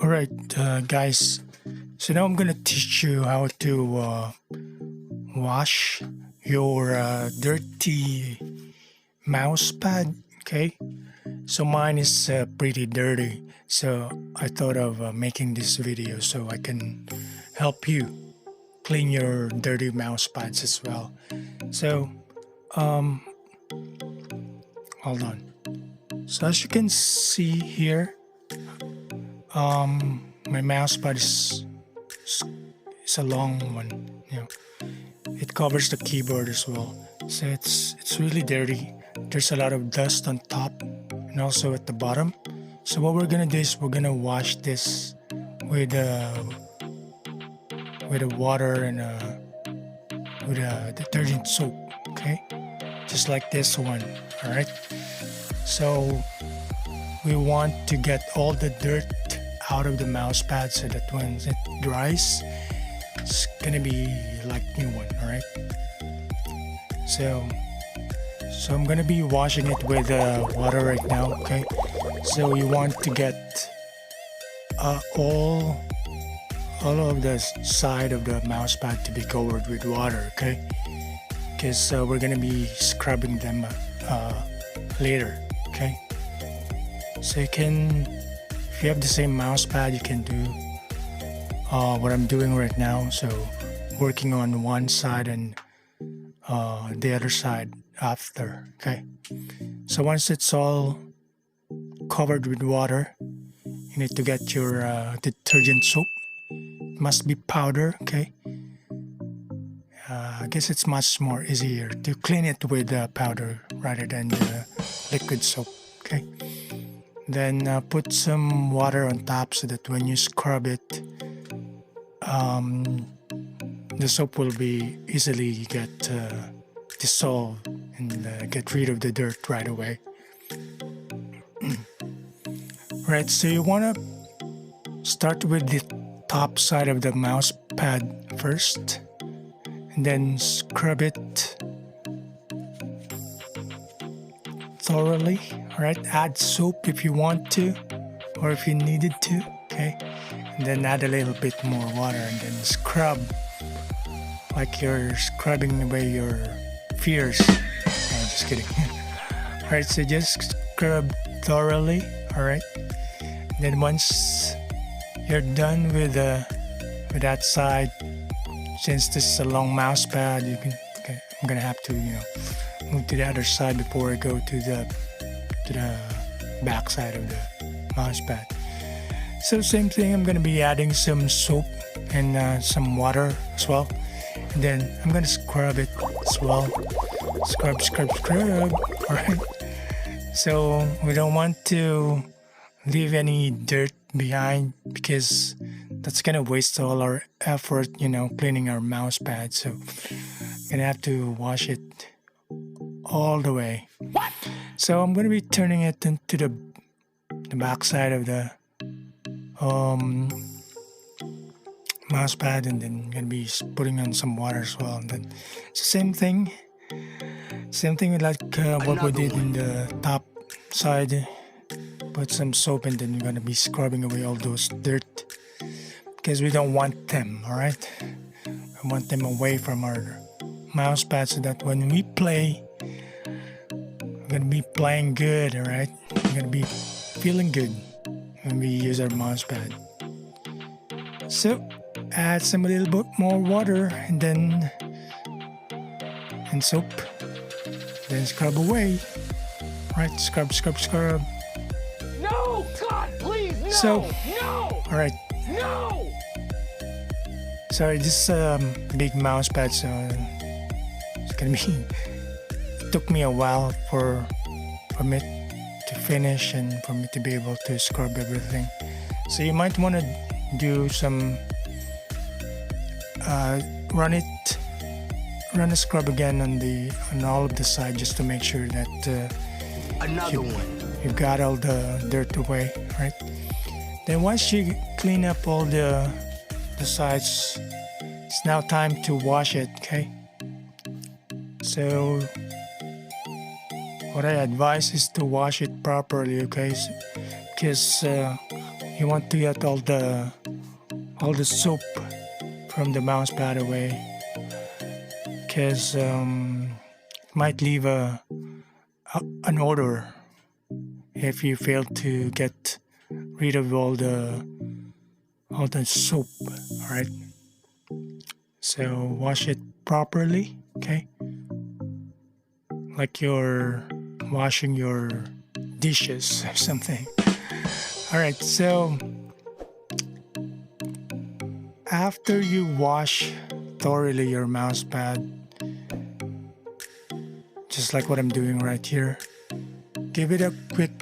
All right, guys. So now I'm gonna teach you how to wash your dirty mouse pad. Okay. So mine is pretty dirty. So I thought of making this video so I can help you clean your dirty mouse pads as well. So um, hold on. So as you can see here, my mouse pad is a long one. You know, it covers the keyboard as well. So it's really dirty. There's a lot of dust on top and also at the bottom. So what we're gonna do is we're gonna wash this with with a water and with a detergent soap. Okay, just like this one. All right. So we want to get all the dirt out of the mouse pad so that when it dries, it's gonna be like new one. All right. So I'm gonna be washing it with water right now. Okay. So you want to get all of the side of the mouse pad to be covered with water. Okay. Because we're gonna be scrubbing them later. Okay. So you can, if you have the same mouse pad, you can do what I'm doing right now. So working on one side and the other side after. Okay. So once it's all covered with water, you need to get your detergent soap. It must be powder. Okay. I guess it's much more easier to clean it with powder rather than the liquid soap. Okay. Then put some water on top so that when you scrub it, the soap will be easily get dissolved and get rid of the dirt right away. Right, so you want to start with the top side of the mouse pad first and then scrub it thoroughly. All right, add soap if you want to or if you needed to. Okay, and then add a little bit more water and then scrub like you're scrubbing away your fears. No, just kidding. All right, so just scrub thoroughly. All right, then once you're done with that side, since this is a long mouse pad, okay, I'm gonna have to move to the other side before I go to the back side of the mouse pad. So same thing, I'm gonna be adding some soap and some water as well, and then I'm gonna scrub it as well. Scrub. All right. So we don't want to leave any dirt behind because that's gonna waste all our effort, cleaning our mouse pad. So I'm gonna have to wash it all the way. What? So I'm gonna be turning it into the back side of the mouse pad, and then I'm gonna be putting on some water as well. And then it's the same thing like what we did in the top side. Put some soap and then you're gonna be scrubbing away all those dirt because we don't want them. All right, I want them away from our mouse pad so that when we play, we're gonna be playing good. All right, we're gonna be feeling good when we use our mouse pad. So add a little bit more water and then soap, then scrub away. Right, scrub. No, God, please, no. So, no. All right. No. Sorry, this big mouse pad, so it's gonna be. It took me a while for me to finish and for me to be able to scrub everything. So you might want to do some run a scrub again on all of the side just to make sure that you got all the dirt away, right? Then once you clean up all the sides, it's now time to wash it. Okay, so what I advise is to wash it properly. Okay, because you want to get all the soap from the mouse pad away, because it might leave an odor if you fail to get rid of all the soap. All right, so wash it properly, okay, like you're washing your dishes or something. All right, so after you wash thoroughly your mouse pad, just like what I'm doing right here, give it a quick